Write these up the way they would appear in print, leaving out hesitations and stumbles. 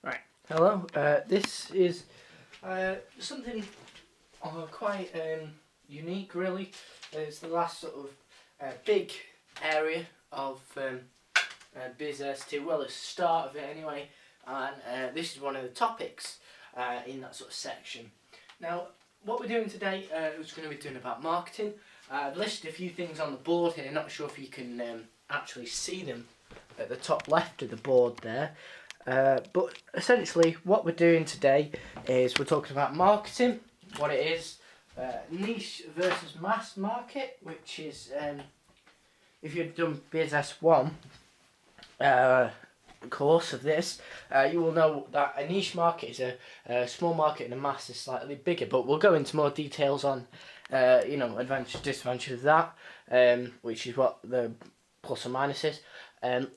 Right, hello. This is something quite unique, really. It's the last sort of big area of Biz AS2. Well, it's the start of it anyway, and this is one of the topics in that sort of section. Now, what we're doing today is going to be doing about marketing. I've listed a few things on the board here. Not sure if you can actually see them at the top left of the board there. But essentially what we're doing today is we're talking about marketing, what it is, niche versus mass market, which is, if you've done Biz AS1 course of this, you will know that a niche market is a small market and a mass is slightly bigger, but we'll go into more details on advantages, disadvantages of that, which is what the plus and minus is.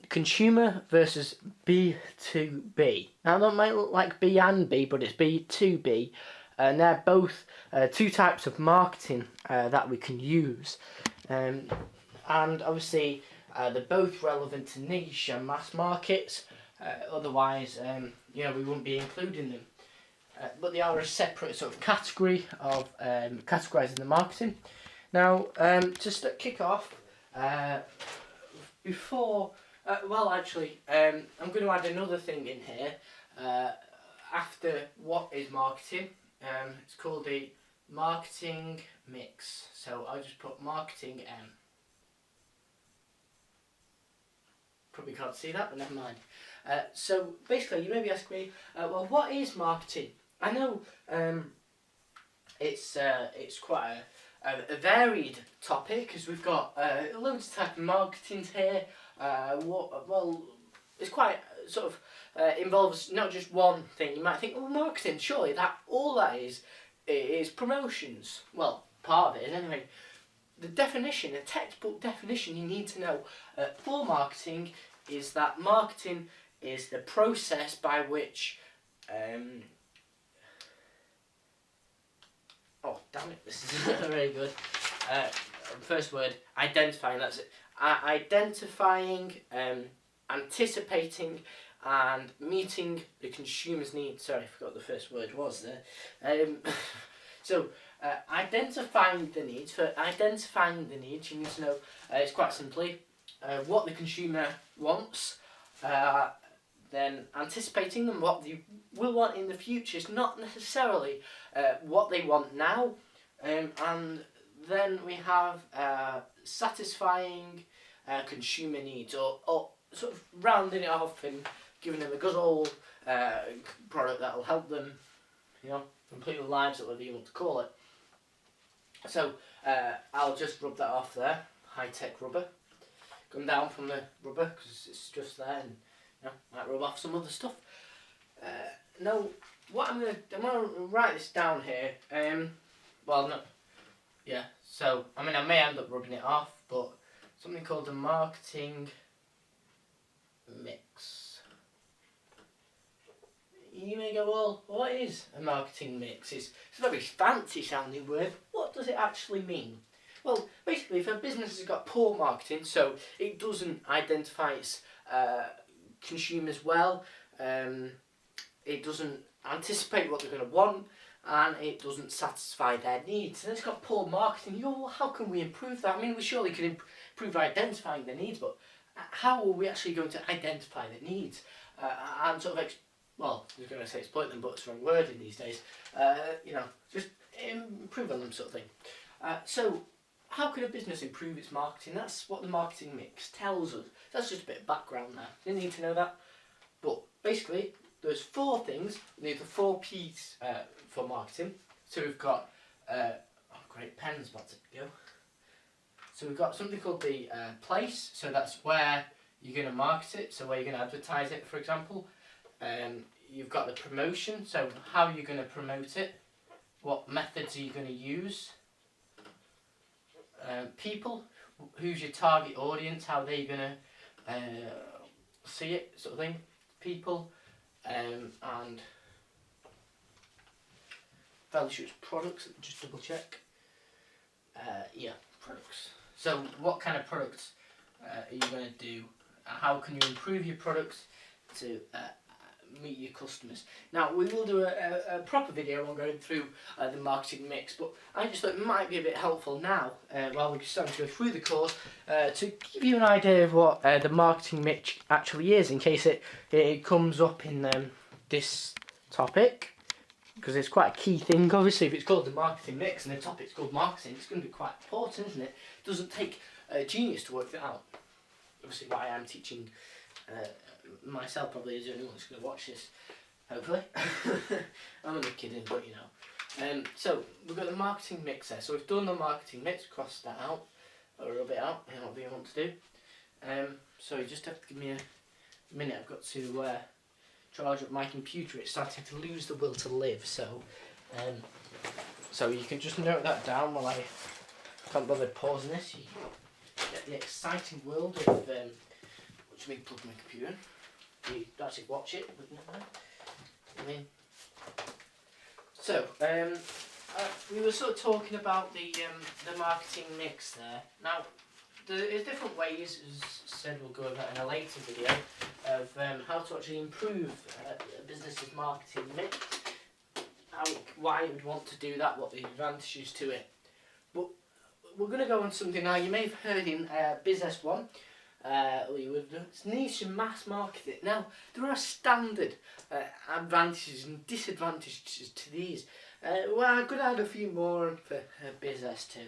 Consumer versus B2B. Now that might look like B and B, but it's B2B, and they're both two types of marketing that we can use, and obviously they're both relevant to niche and mass markets. Otherwise, we wouldn't be including them. But they are a separate sort of category of categorising the marketing. Now, just to kick off. Before, I'm going to add another thing in here after what is marketing. It's called a marketing mix. So I'll just put marketing M. Probably can't see that, but never mind. So basically, you may be asking me, well, what is marketing? I know it's quite a varied topic, because we've got loads of type of marketing here. It's quite sort of involves not just one thing. You might think, well, marketing, surely all that is promotions. Well, part of it is anyway. The definition, a textbook definition you need to know for marketing is that marketing is the process by which oh, damn it, this is very good. First word, identifying, that's it. Identifying, anticipating, and meeting the consumer's needs. Sorry, I forgot the first word was there. Identifying the needs. For identifying the needs, you need to know, it's quite simply, what the consumer wants. Then anticipating them, what they will want in the future is not necessarily what they want now. And then we have satisfying consumer needs, or sort of rounding it off and giving them a good old product that will help them, complete their lives, or whatever you want to call it. So I'll just rub that off there, high-tech rubber. Come down from the rubber because it's just there, and might rub off some other stuff. Now, what I'm gonna write this down here. So I may end up rubbing it off, but something called a marketing mix. You may go, well, what is a marketing mix? It's a very fancy sounding word. What does it actually mean? Well, basically, if a business has got poor marketing, so it doesn't identify its consumers well, it doesn't anticipate what they're going to want, and it doesn't satisfy their needs, and it's got poor marketing. You go, well, how can we improve that? We surely can improve identifying their needs, but how are we actually going to identify the needs and sort of I was going to say exploit them, but it's the wrong word in these days. Just improve on them, sort of thing. So how can a business improve its marketing? That's what the marketing mix tells us. That's just a bit of background there. You didn't need to know that. But basically, there's four things. We need the 4 P's for marketing. So we've got, great, pen's about to go. So we've got something called the place. So that's where you're going to market it. So where you're going to advertise it, for example. You've got the promotion. So how you're going to promote it. What methods are you going to use? People, who's your target audience, how they're going to see it, sort of thing. People, and values products, just double check. Products. So what kind of products are you going to do? How can you improve your products to meet your customers. Now we will do a proper video on going through the marketing mix, but I just thought it might be a bit helpful now while we're starting to go through the course to give you an idea of what the marketing mix actually is, in case it comes up in this topic, because it's quite a key thing. Obviously, if it's called the marketing mix and the topic's called marketing, it's going to be quite important, isn't it? It doesn't take a genius to work that out. Obviously, why I'm teaching myself probably is the only one who's going to watch this, hopefully. I'm only kidding, but you know. So we've got the marketing mix there. So we've done the marketing mix, crossed that out, or rub it out, whatever you want to do. So you just have to give me a minute. I've got to charge up my computer. It's starting to lose the will to live. So you can just note that down while I can't bother pausing this. You get the exciting world of which means plug my computer. You actually watch it, wouldn't it? I mean, so we were sort of talking about the marketing mix there. Now, there's different ways, as said, we'll go over that in a later video, of how to actually improve a business's marketing mix, why you would want to do that, what the advantages to it. But we're going to go on something now you may have heard in Business 1. It's niche and mass marketing. Now, there are standard advantages and disadvantages to these. Well, I could add a few more for Business 2.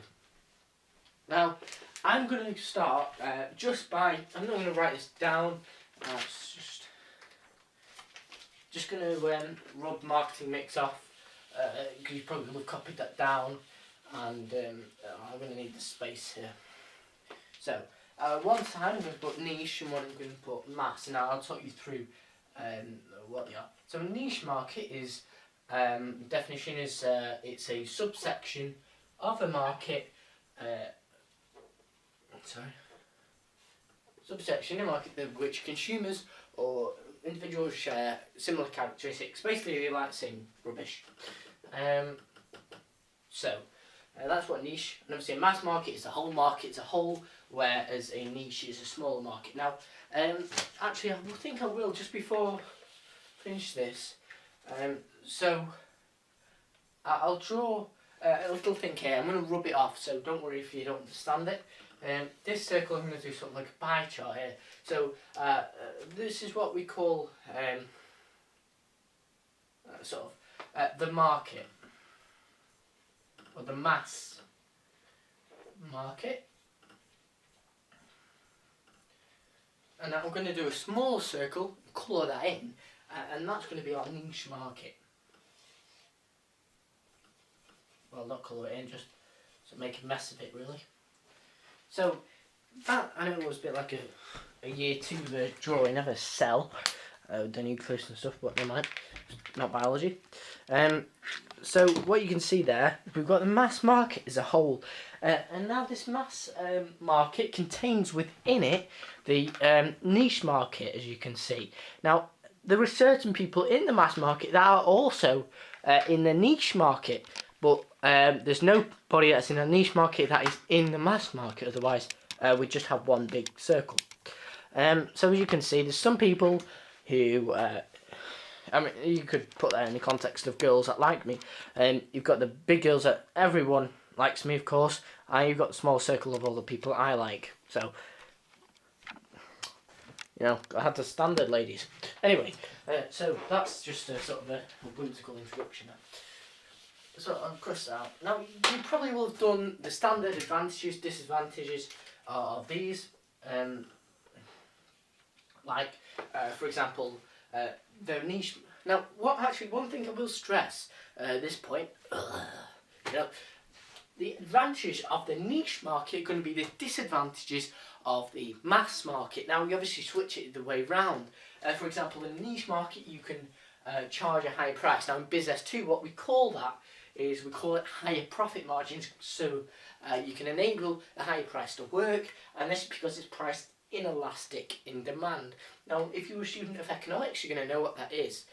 Now, I'm going to start just by, I'm not going to write this down, just going to rub marketing mix off, because you probably will have copied that down, and I'm going to need the space here. So, one side I'm going to put niche and one I'm going to put mass, and I'll talk you through what they are. So a niche market is, definition is, it's a subsection of a market, subsection in a market of which consumers or individuals share similar characteristics. Basically, they like the same rubbish. That's what niche, and obviously a mass market is the whole market as a whole, whereas a niche is a smaller market. Now, actually, I think I will, just before I finish this, I'll draw a little thing here. I'm going to rub it off, so don't worry if you don't understand it. This circle, I'm going to do something like a pie chart here. So, this is what we call the market, or the mass market. And now I'm going to do a small circle, colour that in, and that's going to be our niche market. Well, not colour it in, just make a mess of it, really. So, that, I know it was a bit like a year 2 drawing of a cell, the nucleus and stuff, but never mind, not biology. So what you can see there, we've got the mass market as a whole, and now this mass market contains within it the niche market, as you can see. Now, there are certain people in the mass market that are also in the niche market, but there's nobody that's in a niche market that is in the mass market, otherwise we just have one big circle. So as you can see, there's some people who, I mean, you could put that in the context of girls that like me. You've got the big girls that everyone likes me, of course, and you've got the small circle of all the people I like. So, you know, I had the standard ladies. Anyway, so that's just a sort of a whimsical introduction. So I'll cross that out. Now, you probably will have done the standard advantages, disadvantages of these. For example, the niche. Now, one thing I will stress at this point, the advantages of the niche market are going to be the disadvantages of the mass market. Now, we obviously switch it the way round. For example, in the niche market, you can charge a higher price. Now, in Business 2, what we call that is we call it higher profit margins. So you can enable a higher price to work, and this is because it's priced inelastic in demand. Now, if you're a student of economics, you're going to know what that is.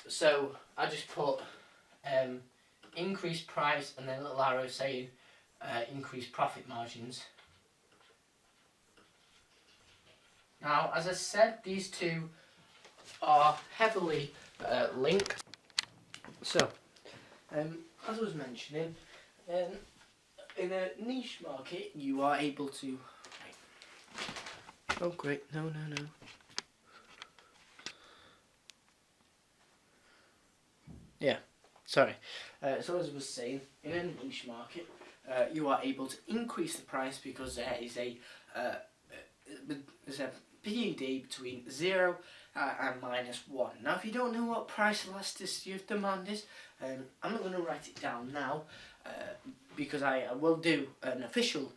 So I just put increased price and then a little arrow saying increased profit margins. Now, as I said, these two are heavily linked. So, as I was mentioning, in a niche market, you are able to. Oh, great! No, no, no. Yeah, sorry. So as I was saying, in a niche market, you are able to increase the price because uh, there's a PED between 0 and -1. Now, if you don't know what price elasticity of demand is, I'm not going to write it down now because I will do an official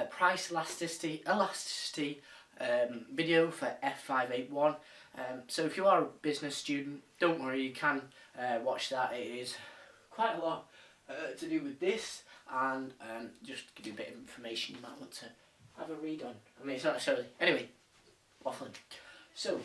price elasticity video for F581. So if you are a business student, don't worry, you can watch that. It is quite a lot to do with this, and just give you a bit of information you might want to have a read on. I mean, it's not necessarily. Anyway, waffling. So,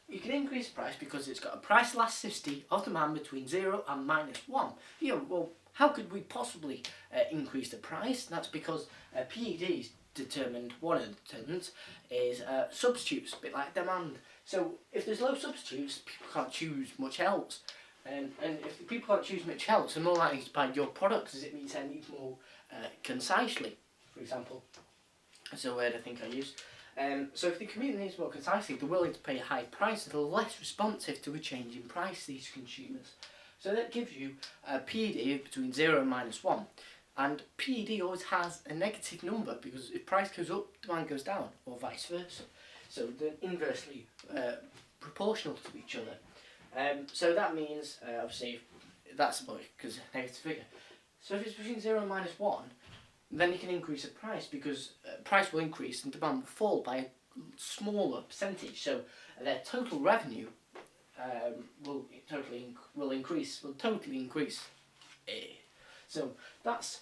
you can increase the price because it's got a price elasticity of demand between 0 and -1. You know, well, how could we possibly increase the price? That's because PED is determined, one of the determinants is substitutes, a bit like demand. So, if there's low substitutes, people can't choose much else. And if the people can't choose much else, they're more likely to buy your products as it means they need more concisely, for example. That's a word I think I used. So if the community needs more concisely, they're willing to pay a high price, they're less responsive to a change in price, these consumers. So that gives you a PED between 0 and -1. And PED always has a negative number because if price goes up, demand goes down, or vice versa. So they're inversely proportional to each other. So that means, obviously, that's because negative figure. So if it's between 0 and -1, then you can increase the price because price will increase and demand will fall by a smaller percentage. So their total revenue will totally increase. So that's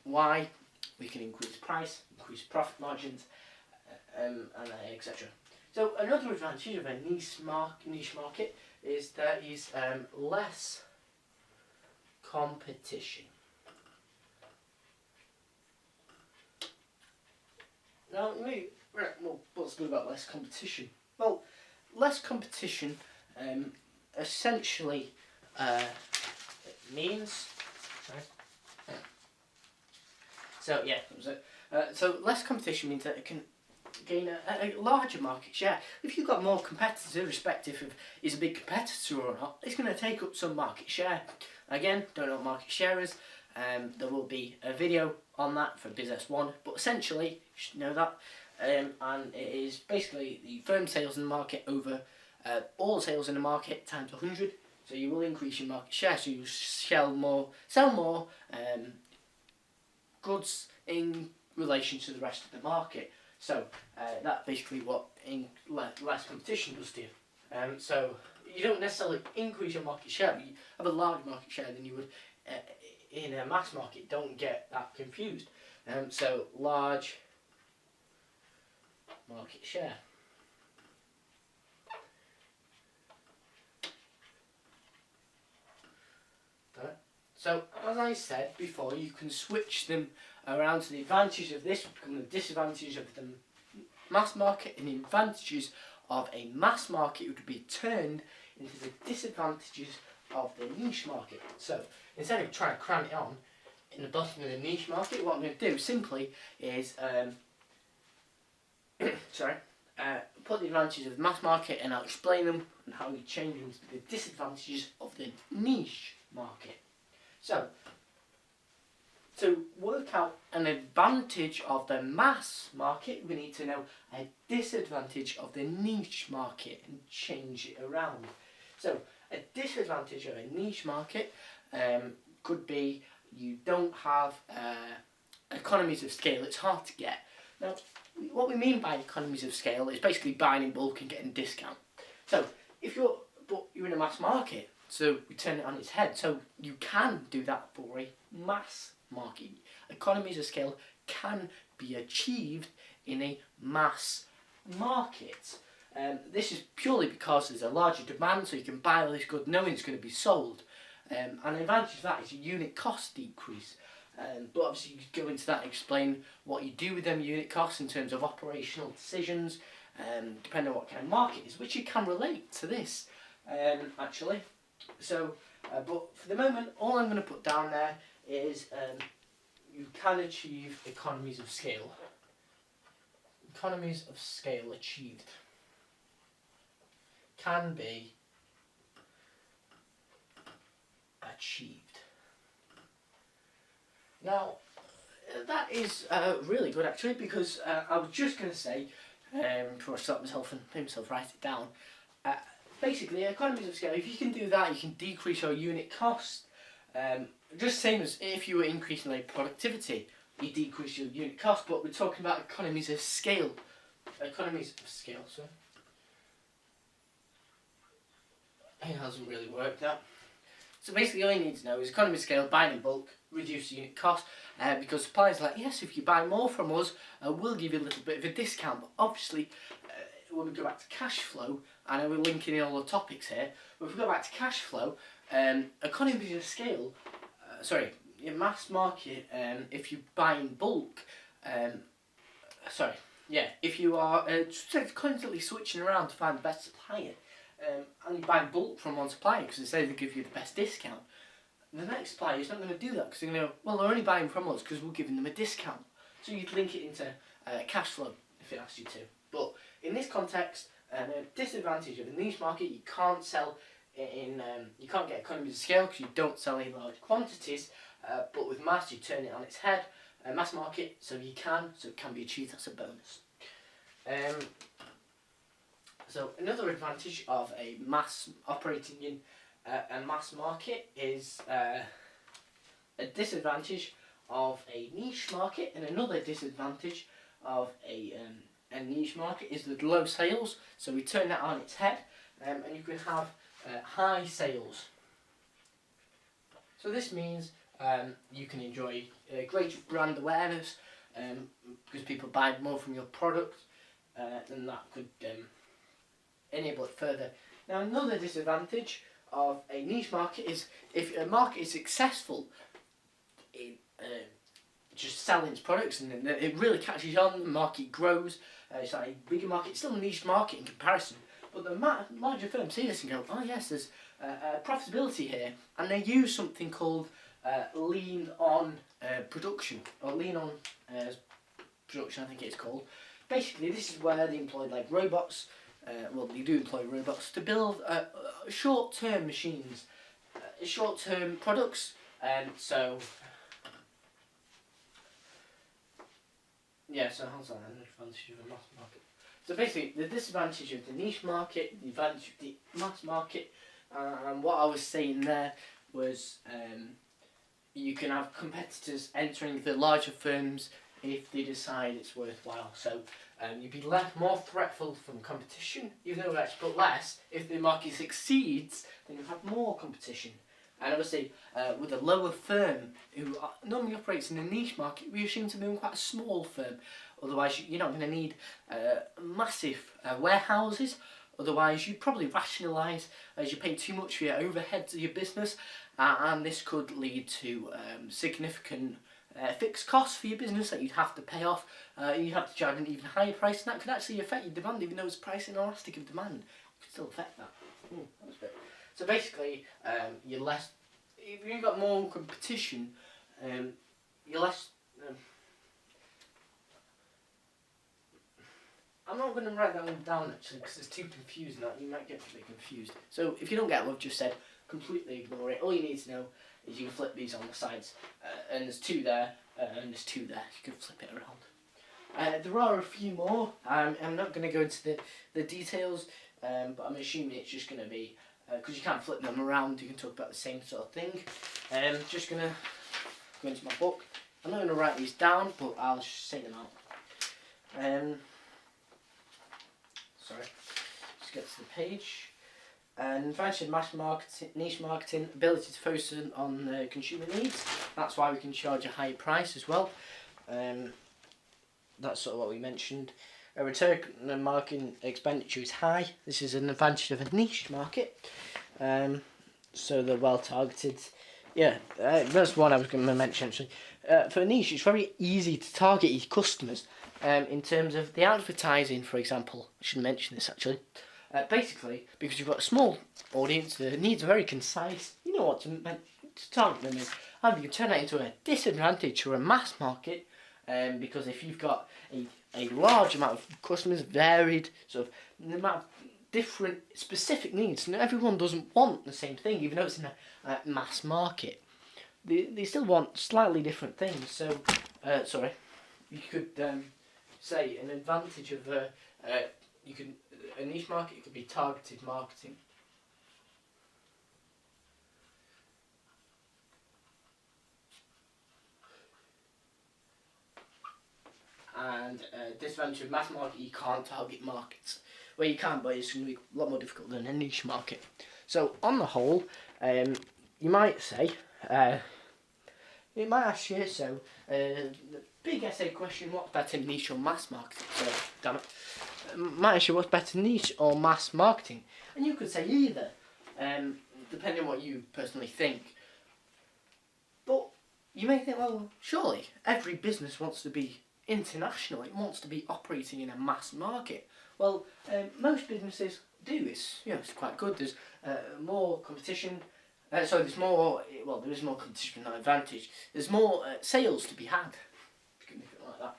why we can increase price, increase profit margins, and etc. So another advantage of a niche market is there is less competition. Now, what's good about less competition? Well, less competition essentially means. Sorry. So yeah, that was it. So less competition means that it can gain a larger market share. If you've got more competitors, irrespective of is a big competitor or not, it's going to take up some market share. Again, don't know what market share is. There will be a video on that for Business 1, but essentially, you should know that, and it is basically the firm sales in the market over all sales in the market times 100, so you will increase your market share, so you sell more goods in relation to the rest of the market. So that's basically what less competition does to you. So you don't necessarily increase your market share, but you have a larger market share than you would in a mass market. Don't get that confused. So large market share. So as I said before, you can switch them around. So the advantage of this would become the disadvantage of the mass market, and the advantages of a mass market would be turned into the disadvantages of the niche market. So instead of trying to cram it on in the bottom of the niche market, what I'm going to do simply is put the advantages of the mass market, and I'll explain them and how you change them to the disadvantages of the niche market. So, to work out an advantage of the mass market, we need to know a disadvantage of the niche market and change it around. So, a disadvantage of a niche market could be you don't have economies of scale. It's hard to get. Now, what we mean by economies of scale is basically buying in bulk and getting a discount. So, but you're in a mass market, so we turn it on its head. So you can do that for a mass market. Economies of scale can be achieved in a mass market. This is purely because there's a larger demand, so you can buy all this good knowing it's going to be sold. And the advantage of that is a unit cost decrease. But obviously you go into that and explain what you do with them unit costs in terms of operational decisions, depending on what kind of market it is, which you can relate to this actually. So, but for the moment, all I'm going to put down there is you can achieve economies of scale. Economies of scale achieved. Can be achieved. Now, that is really good actually, because I was just going to say, before I stop myself and make myself write it down, basically economies of scale, if you can do that, you can decrease your unit cost. Just same as if you were increasing like productivity, you decrease your unit cost, but we're talking about economies of scale. Economies of scale, so it hasn't really worked out. So basically all you need to know is economy of scale, buying in bulk, reduce the unit cost, because suppliers are like, yes, if you buy more from us, we'll give you a little bit of a discount, but obviously when we go back to cash flow, I know we're linking in all the topics here, but if we go back to cash flow, economies of scale, your mass market, if you buy in bulk, if you are constantly switching around to find the best supplier, and you buy in bulk from one supplier because they say they give you the best discount, the next supplier is not going to do that because they're going to go, well, they're only buying from us because we're giving them a discount. So you'd link it into cash flow if it asks you to. But in this context, a disadvantage of a niche market, you can't sell you can't get economies of scale because you don't sell any large quantities, but with mass you turn it on its head. Mass market, so it can be achieved as a bonus. So another advantage of a mass operating in a mass market is a disadvantage of a niche market, and another disadvantage of a niche market is the low sales. So we turn that on its head, and you can have high sales. So this means you can enjoy greater brand awareness because people buy more from your product, and that could enable it further. Now another disadvantage of a niche market is if a market is successful in just selling its products and it really catches on, the market grows, it's like a bigger market, it's still a niche market in comparison, but the larger firms see this and go, oh yes, there's profitability here, and they use something called lean on production, or lean on production I think it's called. Basically this is where they employ like robots, they do employ robots to build short-term machines, short-term products, so how's that an advantage of a mass market? So basically the disadvantage of the niche market, the advantage of the mass market, and what I was saying there was you can have competitors entering the larger firms if they decide it's worthwhile. So you'd be more threatful from competition, even though that's put less. If the market succeeds, then you have more competition. And obviously, with a lower firm who normally operates in a niche market, we assume to be quite a small firm. Otherwise, you're not going to need massive warehouses. Otherwise, you'd probably rationalise as you pay too much for your overheads of your business, and this could lead to significant fixed costs for your business that you'd have to pay off. You'd have to charge an even higher price, and that could actually affect your demand, even though it's price inelastic of demand. It could still affect that. That's a bit. So basically, you're less. If you've got more competition, you're less. I'm not going to write that one down actually because it's too confusing. That you might get a bit confused. So if you don't get what I've just said, completely ignore it. All you need to know is you can flip these on the sides, and there's two there, and there's two there. You can flip it around. There are a few more. I'm not going to go into the details, but I'm assuming it's just going to be because you can't flip them around. You can talk about the same sort of thing. Just going to go into my book. I'm not going to write these down, but I'll just say them out. Just get to the page. And advantage of mass marketing, niche marketing, ability to focus on consumer needs. That's why we can charge a higher price as well. That's sort of what we mentioned. A return on marketing expenditure is high. This is an advantage of a niche market. So they're well targeted. Yeah, that's what I was going to mention actually. For a niche, it's very easy to target your customers. In terms of the advertising, for example, I should mention this actually. Basically, because you've got a small audience, the needs are very concise. You know what to target them in. Either you turn that into a disadvantage or a mass market, because if you've got a large amount of customers, varied sort of the amount of different specific needs, and everyone doesn't want the same thing, even though it's in a mass market. They still want slightly different things. So, sorry, you could say an advantage of you can a niche market could be targeted marketing. And disadvantage of mass market, you can't target markets. Well, you can, but it's going to be a lot more difficult than a niche market. So, on the whole, you might say, it might ask you, so, the big essay question, what's better, niche or mass marketing? So, damn it. Might ask you, what's better, niche or mass marketing? And you could say either, depending on what you personally think. But you may think, well, surely every business wants to be international. It wants to be operating in a mass market. Well, most businesses do. It's quite good. There's more competition. There's more. Well, there is more competition, not advantage. There's more sales to be had. If you can think of it like that.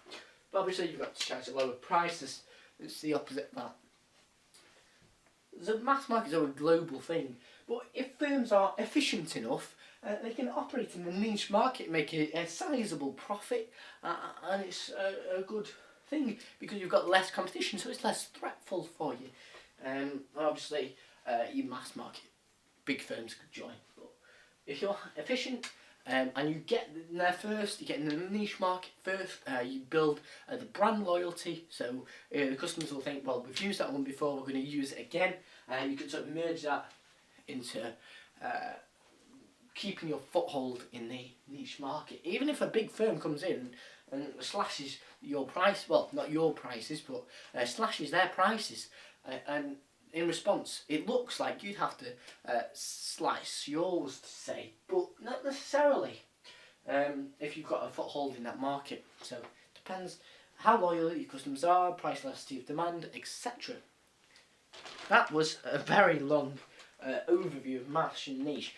But obviously, you've got to charge a lower prices. It's the opposite of that. The mass markets are a global thing, but if firms are efficient enough, they can operate in the niche market, make a sizable profit, and it's a good thing because you've got less competition, so it's less threatful for you. Obviously, you mass market, big firms could join, but if you're efficient and you get there first, you get in the niche market first, you build the brand loyalty, so the customers will think, well, we've used that one before, we're going to use it again, and you can sort of merge that into keeping your foothold in the niche market. Even if a big firm comes in and slashes your price, well, not your prices, but slashes their prices, and in response, it looks like you'd have to slice yours to say, but not necessarily if you've got a foothold in that market. So it depends how loyal your customers are, price elasticity of demand, etc. That was a very long overview of mass and niche.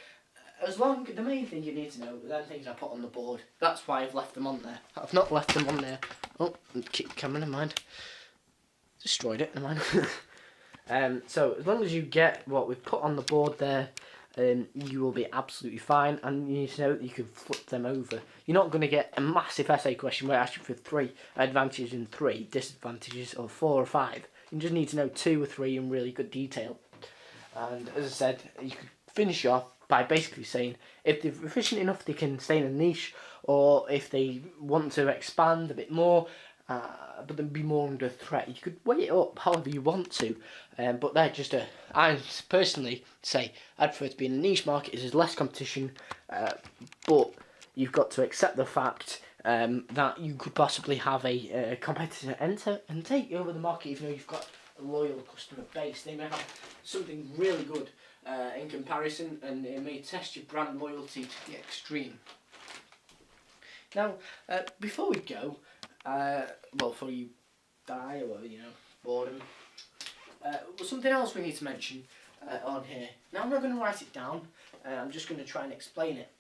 The main thing you need to know are them things I put on the board. That's why I've left them on there. I've not left them on there. Oh, keep the camera, never mind. Destroyed it, never mind. So as long as you get what we've put on the board there, you will be absolutely fine, and you need to know that you can flip them over. You're not going to get a massive essay question where it asks you for 3 advantages and 3 disadvantages, or 4 or 5. You just need to know 2 or 3 in really good detail. And as I said, you could finish off by basically saying if they're efficient enough they can stay in a niche, or if they want to expand a bit more but then be more under threat. You could weigh it up however you want to, but they're just I personally say I'd prefer to be in a niche market as there's less competition, but you've got to accept the fact that you could possibly have a competitor enter and take over the market even though you've got a loyal customer base. They may have something really good in comparison, and it may test your brand loyalty to the extreme. Now, before we go, before you die or boredom, something else we need to mention on here. Now, I'm not going to write it down. I'm just going to try and explain it.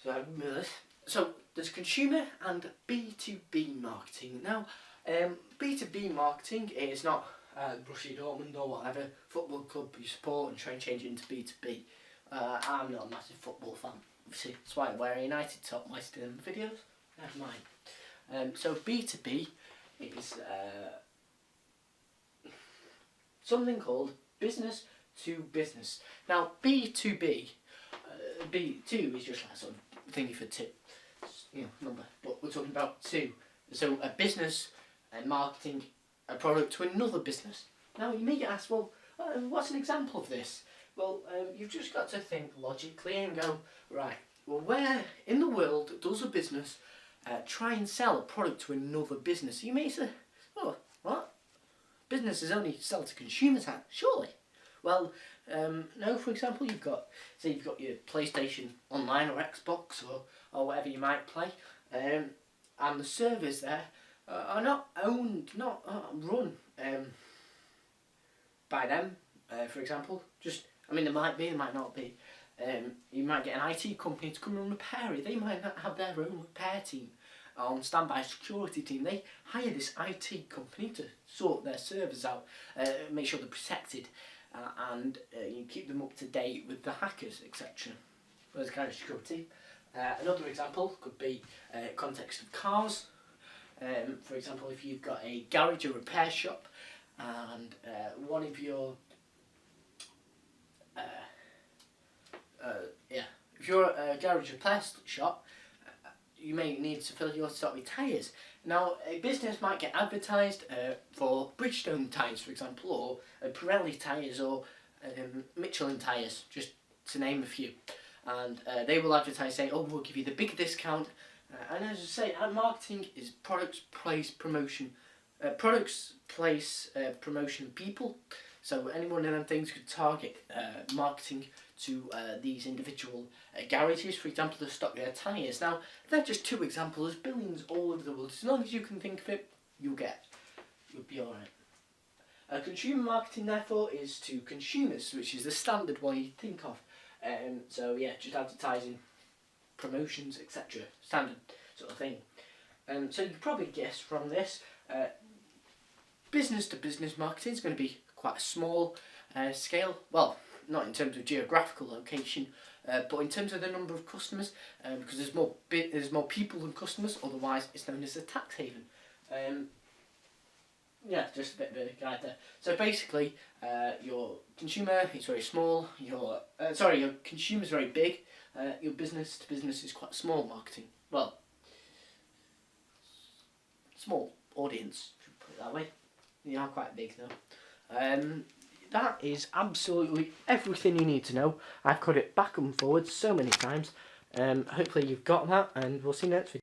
So I remember this. So there's consumer and B2B marketing. Now, B2B marketing is not Borussia Dortmund or whatever football club you support and try and change it into B2B. I'm not a massive football fan. Obviously, that's why I wear a United top while doing videos. Never mind. So B2B is something called business to business. Now B2B, B2 is just like sort of thingy for 2, number. But we're talking about 2. So a business marketing a product to another business. Now you may get asked, well, what's an example of this? Well, you've just got to think logically and go, right, well, where in the world does a business try and sell a product to another business? You may say, oh, what? Businesses only sell to consumers, surely. Well, No, for example, you've got your PlayStation Online or Xbox or whatever you might play, and the servers there are not owned, not run by them. For example, there might be, there might not be. You might get an IT company to come and repair it. They might not have their own repair team on standby security team. They hire this IT company to sort their servers out, make sure they're protected, and you keep them up to date with the hackers, etc. Those kind of security. Another example could be context of cars. For example, if you've got a garage or repair shop, and one of your if you're a garage repair shop, you may need to fill your stock with tyres. Now, a business might get advertised for Bridgestone tyres, for example, or Pirelli tyres, or Michelin tyres, just to name a few. And they will advertise saying, oh, we'll give you the big discount. And as I say, marketing is products, place, promotion. Promotion people. So any one of them things could target marketing to these individual garages, for example, to stock their tyres. Now, they're just two examples. There's billions all over the world. As long as you can think of it, you'll be alright. Consumer marketing, therefore, is to consumers, which is the standard one you think of. So yeah, just advertising, promotions, etc. Standard sort of thing. So you can probably guess from this, business to business marketing is going to be quite a small scale. Well, not in terms of geographical location, but in terms of the number of customers, because there's more people than customers. Otherwise, it's known as a tax haven. Yeah, just a bit of a guide there. So basically, your consumer is very small. Your consumer is very big. Your business to business is quite small marketing. Well, small audience, if you put it that way. You are quite big though. That is absolutely everything you need to know. I've cut it back and forward so many times. Hopefully you've got that, and we'll see you next video.